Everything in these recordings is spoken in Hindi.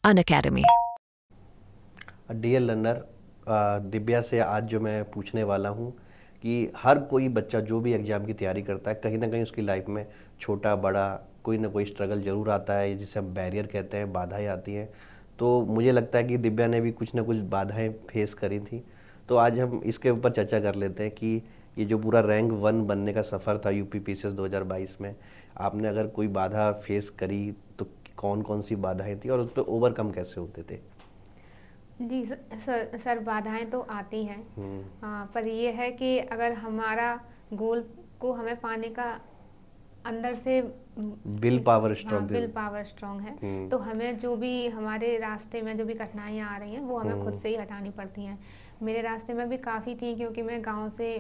Unacademy. डियर लर्नर, दिव्या से आज जो मैं पूछने वाला हूँ कि हर कोई बच्चा जो भी एग्ज़ाम की तैयारी करता है कहीं ना कहीं उसकी लाइफ में छोटा बड़ा कोई ना कोई स्ट्रगल ज़रूर आता है, जिसे हम बैरियर कहते हैं, बाधाएं आती हैं। तो मुझे लगता है कि दिव्या ने भी कुछ ना कुछ बाधाएं फेस करी थी। तो आज हम इसके ऊपर चर्चा कर लेते हैं कि ये जो पूरा रैंक 1 बनने का सफ़र था यूपी पीसीएस 2022 में, आपने अगर कोई बाधा फेस करी तो कौन कौन सी बाधाएं थी और उस पर ओवरकम कैसे होते थे? जी सर बाधाएं तो आती हैं। हम्म। पर ये है कि अगर हमारा गोल को हमें पाने का अंदर से will power strong will power strong है, तो हमें जो भी हमारे रास्ते में जो भी कठिनाइयाँ आ रही हैं वो हमें खुद से ही हटानी पड़ती हैं। मेरे रास्ते में भी काफ़ी थी, क्योंकि मैं गांव से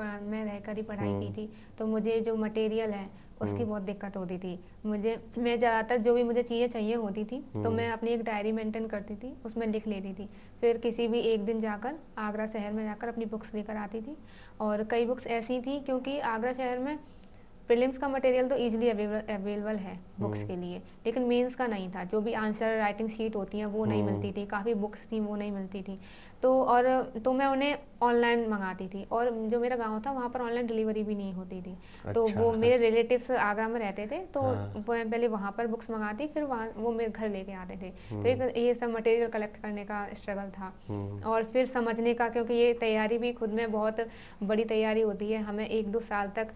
मैं रहकर ही पढ़ाई की थी, तो मुझे जो मटेरियल है उसकी बहुत दिक्कत होती थी। मैं ज़्यादातर जो भी मुझे चीज़ें चाहिए होती थी तो मैं अपनी एक डायरी मेंटेन करती थी, उसमें लिख लेती थी। फिर किसी भी एक दिन जाकर आगरा शहर में जाकर अपनी बुक्स लेकर आती थी। और कई बुक्स ऐसी थी, क्योंकि आगरा शहर में प्रीलिम्स का मटेरियल तो ईजिली अवेलेबल है बुक्स के लिए, लेकिन मेंस का नहीं था। जो भी आंसर राइटिंग शीट होती हैं वो नहीं मिलती थी, काफ़ी बुक्स थी वो नहीं मिलती थी। तो मैं उन्हें ऑनलाइन मंगाती थी, और जो मेरा गांव था वहाँ पर ऑनलाइन डिलीवरी भी नहीं होती थी। तो वो मेरे रिलेटिव्स आगरा में रहते थे, तो मैं पहले वहाँ पर बुक्स मंगाती, फिर वहाँ वो मेरे घर लेके आते थे। तो एक ये सब मटेरियल कलेक्ट करने का स्ट्रगल था। और फिर समझने का, क्योंकि ये तैयारी भी खुद में बहुत बड़ी तैयारी होती है। हमें 1-2 साल तक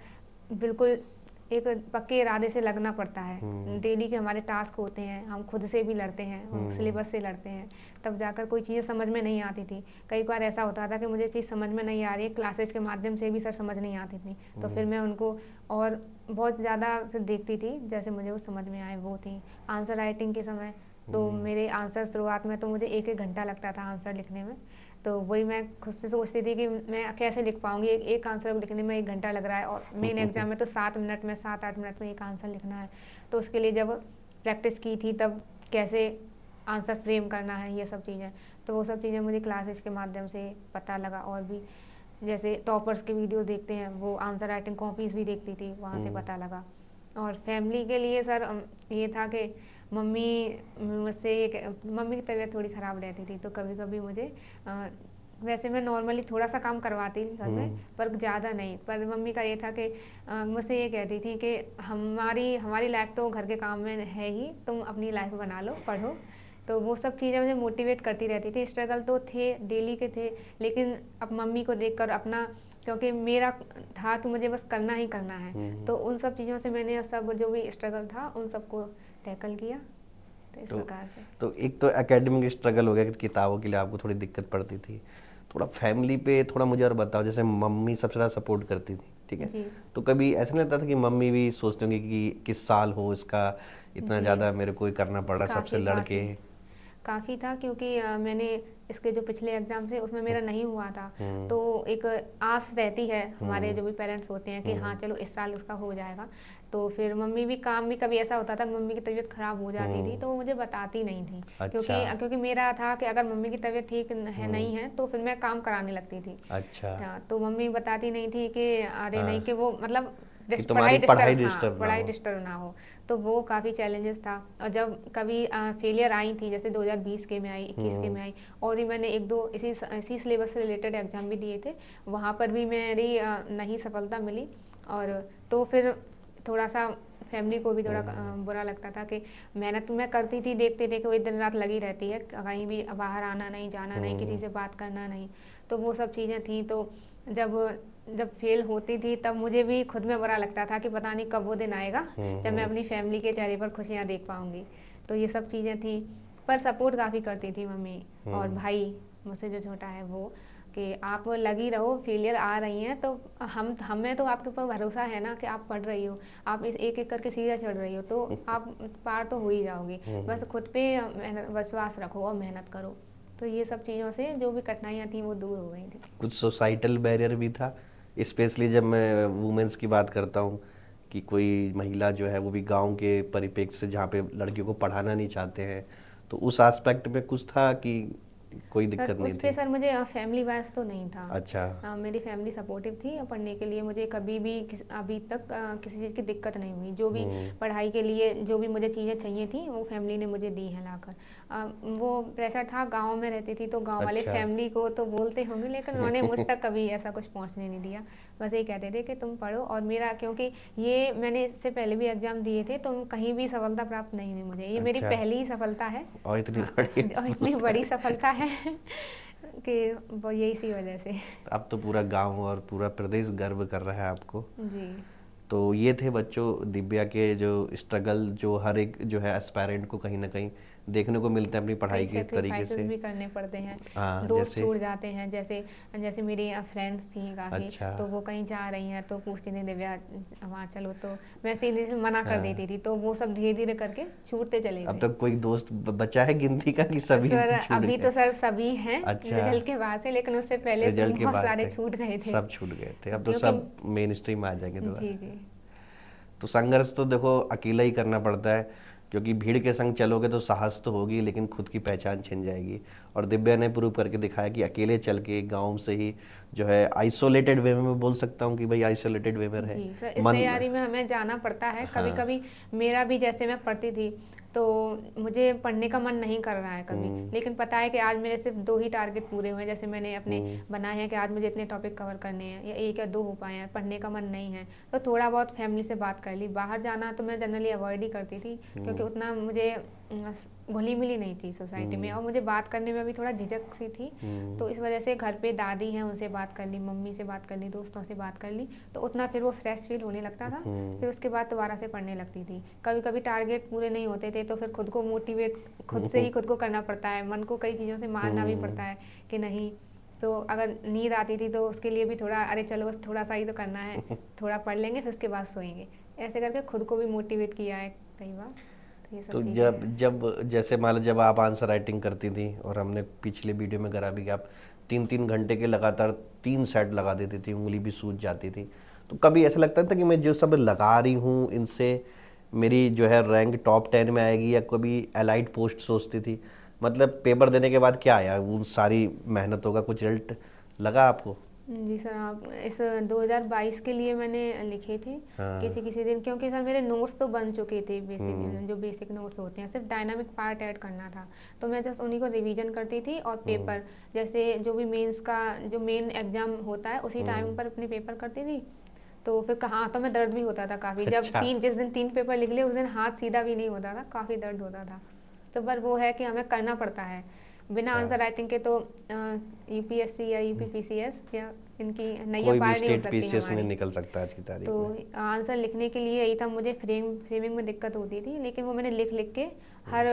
बिल्कुल एक पक्के इरादे से लगना पड़ता है। डेली के हमारे टास्क होते हैं, हम खुद से भी लड़ते हैं, सिलेबस से लड़ते हैं, तब जाकर कोई चीज़ें समझ में नहीं आती थी। कई बार ऐसा होता था कि मुझे चीज़ समझ में नहीं आ रही है, क्लासेज के माध्यम से भी सर समझ नहीं आती थी, तो फिर मैं उनको और बहुत ज़्यादा फिर देखती थी, जैसे मुझे वो समझ में आए। वो थी आंसर राइटिंग के समय, तो मेरे आंसर शुरुआत में तो मुझे 1-1 घंटा लगता था आंसर लिखने में। तो वही मैं खुद से सोचती थी कि मैं कैसे लिख पाऊंगी, एक आंसर लिखने में 1 घंटा लग रहा है, और मेन एग्जाम में तो 7 मिनट में 7-8 मिनट में एक आंसर लिखना है। तो उसके लिए जब प्रैक्टिस की थी तब कैसे आंसर फ्रेम करना है, ये सब चीज़ें, तो वो सब चीज़ें मुझे क्लासेस के माध्यम से पता लगा। और भी जैसे टॉपर्स के वीडियोस देखते हैं, वो आंसर राइटिंग कॉपीज़ भी देखती थी, वहाँ से पता लगा। और फैमिली के लिए सर ये था कि मम्मी मम्मी की तबीयत थोड़ी ख़राब रहती थी, तो कभी कभी मुझे वैसे मैं नॉर्मली थोड़ा सा काम करवाती थी घर में, पर ज़्यादा नहीं। पर मम्मी का ये था कि मुझसे ये कहती थी कि हमारी लाइफ तो घर के काम में है ही, तुम अपनी लाइफ बना लो, पढ़ो। तो वो सब चीज़ें मुझे मोटिवेट करती रहती थी। स्ट्रगल तो थे, डेली के थे, लेकिन अब मम्मी को देखकर अपना, क्योंकि मेरा था कि मुझे बस करना ही करना है, तो उन सब चीज़ों से मैंने सब जो भी स्ट्रगल था उन सबको टैकल किया। तो इस प्रकार से तो एक तो एकेडमिक स्ट्रगल हो गया कि किताबों के लिए आपको थोड़ी दिक्कत पड़ती थी। थोड़ा फैमिली पे थोड़ा मुझे और बताओ। जैसे मम्मी सबसे ज़्यादा सपोर्ट करती थी, ठीक है, जी तो कभी ऐसा नहीं लगता था कि मम्मी भी सोचते होंगे कि किस साल हो इसका, इतना जी ज़्यादा मेरे को ही करना पड़ रहा है सबसे काफ़ी लड़के? काफ़ी था, क्योंकि मैंने इसके जो पिछले एग्जाम थे उसमें मेरा नहीं हुआ था, तो एक आस रहती है हमारे जो भी पेरेंट्स होते हैं कि हाँ चलो इस साल उसका हो जाएगा। तो फिर मम्मी भी काम भी कभी ऐसा होता था कि मम्मी की तबीयत खराब हो जाती थी, तो वो मुझे बताती नहीं थी। अच्छा। क्योंकि मेरा था कि अगर मम्मी की तबीयत ठीक है नहीं है तो फिर मैं काम कराने लगती थी। अच्छा। तो मम्मी बताती नहीं थी कि अरे नहीं, कि वो मतलब कि तुम्हारी पढ़ाई डिस्टर्ब ना पढ़ाई हो। डिस्टर्ब ना हो। तो वो काफ़ी चैलेंजेस था। और जब कभी फेलियर आई थी, जैसे 2020 के में आई, 21 के में आई, और भी मैंने 1-2 इसी सिलेबस से रिलेटेड एग्जाम भी दिए थे, वहाँ पर भी मेरी नहीं सफलता मिली। और तो फिर थोड़ा सा फैमिली को भी थोड़ा बुरा लगता था कि मेहनत मैं करती थी, देखते थे कि वो दिन रात लगी रहती है, कहीं भी बाहर आना नहीं, जाना नहीं, किसी से बात करना नहीं। तो वो सब चीज़ें थी। तो जब जब फेल होती थी तब मुझे भी खुद में बुरा लगता था कि पता नहीं कब वो दिन आएगा जब मैं अपनी फैमिली के चेहरे पर खुशियाँ देख पाऊंगी। तो ये सब चीज़ें थी। पर सपोर्ट काफ़ी करती थी मम्मी। और भाई मुझसे जो छोटा है वो, कि आप लगी रहो, फेलियर आ रही हैं तो हमें तो आपके ऊपर भरोसा है ना कि आप पढ़ रही हो, आप इस एक एक करके सीधा चढ़ रही हो, तो आप पार तो हो ही जाओगी। बस खुद पे विश्वास रखो और मेहनत करो। तो ये सब चीज़ों से जो भी कठिनाइयाँ थी वो दूर हो गई थी। कुछ सोसाइटल बैरियर भी था, स्पेशली जब मैं वुमेन्स की बात करता हूँ कि कोई महिला जो है वो भी गांव के परिप्रेक्ष्य से जहाँ पे लड़कियों को पढ़ाना नहीं चाहते हैं, तो उस एस्पेक्ट में कुछ था कि कोई सर दिक्कत नहीं उस पे थी? सर मुझे फैमिली वाइज तो नहीं था। अच्छा। मेरी फैमिली सपोर्टिव थी और पढ़ने के लिए मुझे कभी भी अभी तक किसी चीज़ की दिक्कत नहीं हुई। जो भी हम्म। पढ़ाई के लिए जो भी मुझे चीज़ें चाहिए थी वो फैमिली ने मुझे दी हैं लाकर। वो प्रेशर था, गांव में रहती थी तो गांव वाले अच्छा। फैमिली को तो बोलते होंगे, लेकिन उन्होंने मुझ तक कभी ऐसा कुछ पहुंचने नहीं दिया। बस ये कहते थे कि तुम पढ़ो। और मेरा, क्योंकि ये मैंने इससे पहले भी एग्जाम दिए थे तो कहीं भी सफलता प्राप्त नहीं हुई मुझे, ये मेरी अच्छा। पहली ही सफलता है। और इतनी हाँ, बड़ी और इतनी बड़ी सफलता। सफलता है कि वो यही इसी वजह से। अब तो पूरा गांव और पूरा प्रदेश गर्व कर रहा है आपको। जी। तो ये थे बच्चों दिव्या के जो स्ट्रगल, जो हर एक जो है एस्पायरेंट को कहीं ना कहीं देखने को मिलता है अपनी कई पढ़ाई के तरीके सेक्रीफाइसेस से। भी करने पड़ते हैं, हाँ, दोस्त जैसे। छूट जाते हैं। जैसे जैसे मेरी फ्रेंड्स थी काफ़ी, अच्छा। तो वो कहीं जा रही हैं तो पूछती थी दिव्या वहाँ चलो, तो मैं सीधे से मना कर हाँ। देती थी, तो वो सब धीरे धीरे करके छूटते चले अब गए। तक कोई दोस्त बचा है गिनती का कि सभी सर छूट अभी गए? तो सर सभी हैं अच्छा। रिजल्ट के बाद से, लेकिन उससे पहले से रिजल्ट के बहुत बाद सारे तक छूट गए थे। सब छूट गए थे, अब तो क्योंकि सब मेन स्ट्रीम में आ जाएंगे जी दोबारा। जी। तो संघर्ष तो देखो अकेला ही करना पड़ता है, क्योंकि भीड़ के संग चलोगे तो साहस तो होगी लेकिन खुद की पहचान छिन जाएगी। और दिव्या ने प्रूव करके दिखाया कि अकेले चल के गांव से ही जो है आइसोलेटेड वे में, मैं बोल सकता हूँ कि भाई आइसोलेटेड वे में रहे। जी सर, इस मन। तैयारी में हमें जाना पड़ता है कभी हाँ। कभी। मेरा भी जैसे मैं पढ़ती थी तो मुझे पढ़ने का मन नहीं कर रहा है कभी, हम्म। लेकिन पता है कि आज मेरे सिर्फ 2 ही टारगेट पूरे हुए हैं। जैसे मैंने अपने हम्म। बनाए हैं कि आज मुझे इतने टॉपिक कवर करने हैं, या 1 या 2 हो पाए हैं। पढ़ने का मन नहीं है तो थोड़ा बहुत फैमिली से बात कर ली। बाहर जाना तो मैं जनरली अवॉइड ही करती थी, क्योंकि उतना मुझे घुली मिली नहीं थी सोसाइटी में, और मुझे बात करने में भी थोड़ा झिझक सी थी। तो इस वजह से घर पे दादी हैं उनसे बात कर ली, मम्मी से बात कर ली, दोस्तों से बात कर ली, तो उतना फिर वो फ्रेश फील होने लगता था। फिर उसके बाद दोबारा से पढ़ने लगती थी। कभी कभी टारगेट पूरे नहीं होते थे तो फिर खुद को मोटिवेट खुद से ही खुद को करना पड़ता है, मन को कई चीज़ों से मारना भी पड़ता है कि नहीं। तो अगर नींद आती थी तो उसके लिए भी थोड़ा, अरे चलो बस थोड़ा सा ही तो करना है, थोड़ा पढ़ लेंगे फिर उसके बाद सोएंगे। ऐसे करके खुद को भी मोटिवेट किया है कई बार। तो ये तो सब चीज़ें जब हैं। जब जैसे मान लो जब आप आंसर राइटिंग करती थी, और हमने पिछले वीडियो में करा भी कि आप 3-3 घंटे के लगातार 3 सेट लगा देती थी, उंगली भी सूज जाती थी, तो कभी ऐसा लगता था कि मैं जो सब लगा रही हूँ इनसे मेरी जो है रैंक टॉप 10 में आएगी, या कभी एलाइट पोस्ट सोचती थी? मतलब पेपर देने के बाद क्या आया, उन सारी मेहनतों का कुछ रिजल्ट लगा आपको? जी सर, आप इस 2022 के लिए मैंने लिखे थे हाँ। किसी किसी दिन, क्योंकि सर मेरे नोट्स तो बन चुके थे हम्म। बेसिक, जो बेसिक नोट्स होते हैं, सिर्फ डायनामिक पार्ट ऐड करना था। तो मैं जस्ट उन्हीं को रिवीजन करती थी, और पेपर जैसे जो भी मेंस का जो मेन एग्जाम होता है उसी टाइम पर अपने पेपर करती थी। तो फिर कहाँ तो मैं दर्द भी होता था काफ़ी, जब अच्छा। जिस दिन 3 पेपर लिख लिए उस दिन हाथ सीधा भी नहीं होता था, काफ़ी दर्द होता था। तो पर वो है कि हमें करना पड़ता है। बिना अच्छा। आंसर राइटिंग के तो यूपीएससी या यूपीपीसीएस या इनकी नैया कोई भी पार नहीं हो स्टेट सकती पीसीएस नहीं हमारी। निकल सकता आज की तारीख तो में। आंसर लिखने के लिए यही था, मुझे फ्रेमिंग में दिक्कत होती थी, लेकिन वो मैंने लिख लिख के हर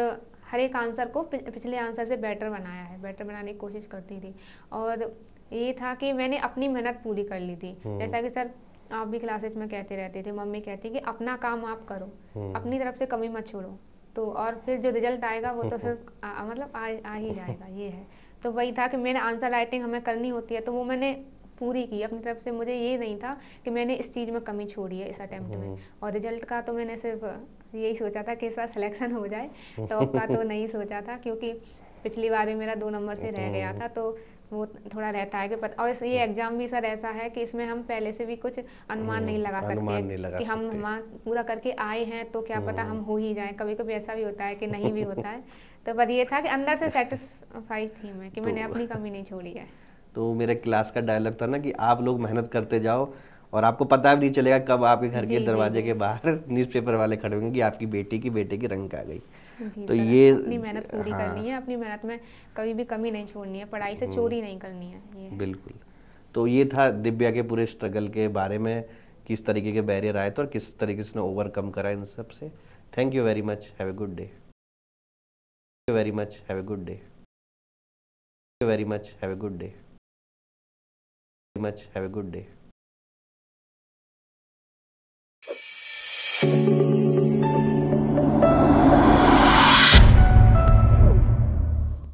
हर एक आंसर को पिछले आंसर से बेटर बनाया है, बेटर बनाने की कोशिश करती थी। और ये था कि मैंने अपनी मेहनत पूरी कर ली थी। जैसा कि सर आप भी क्लासेस में कहते रहते थे, मम्मी कहती कि अपना काम आप करो, अपनी तरफ से कमी मत छोड़ो, तो और फिर जो रिजल्ट आएगा वो तो सिर्फ मतलब आ ही जाएगा, ये है। तो वही था कि मैंने आंसर राइटिंग हमें करनी होती है तो वो मैंने पूरी की अपनी तरफ से। मुझे ये नहीं था कि मैंने इस चीज़ में कमी छोड़ी है इस अटेम्प्ट में। और रिजल्ट का तो मैंने सिर्फ यही सोचा था कि इस बार सिलेक्शन हो जाए, टॉप का तो नहीं सोचा था, क्योंकि पिछली बार भी मेरा 2 नंबर से रह गया था, तो वो थोड़ा रहता है कि और ये एग्जाम भी सर ऐसा है कि इसमें हम पहले से भी कुछ अनुमान नहीं लगा अनुमान नहीं सकते लगा कि हम सकते। पूरा करके आए हैं तो क्या पता हम हो ही जाए। कभी कभी ऐसा भी होता है कि नहीं भी होता है। तो पर ये था कि अंदर से सेटिस्फाइड थी मैं कि मैंने तो अपनी कमी नहीं छोड़ी है। तो मेरे क्लास का डायलॉग था ना कि आप लोग मेहनत करते जाओ और आपको पता भी नहीं चलेगा कब आपके घर के जी जी दरवाजे जी के बाहर न्यूज़पेपर वाले खड़े होंगे कि आपकी बेटे की रंक आ गई। जी तो सर, ये। अपनी मेहनत पूरी करनी है, हाँ। अपनी मेहनत में कभी भी कमी नहीं छोड़नी है, पढ़ाई से चोरी नहीं करनी है, ये है। बिल्कुल। तो ये था दिव्या के पूरे स्ट्रगल के बारे में, किस तरीके के बैरियर आए थे और किस तरीके से ओवरकम करा इन सब से। Thank you very much, have a good day. Very much, have a good day. Very much, have a good day. Much, have a good day.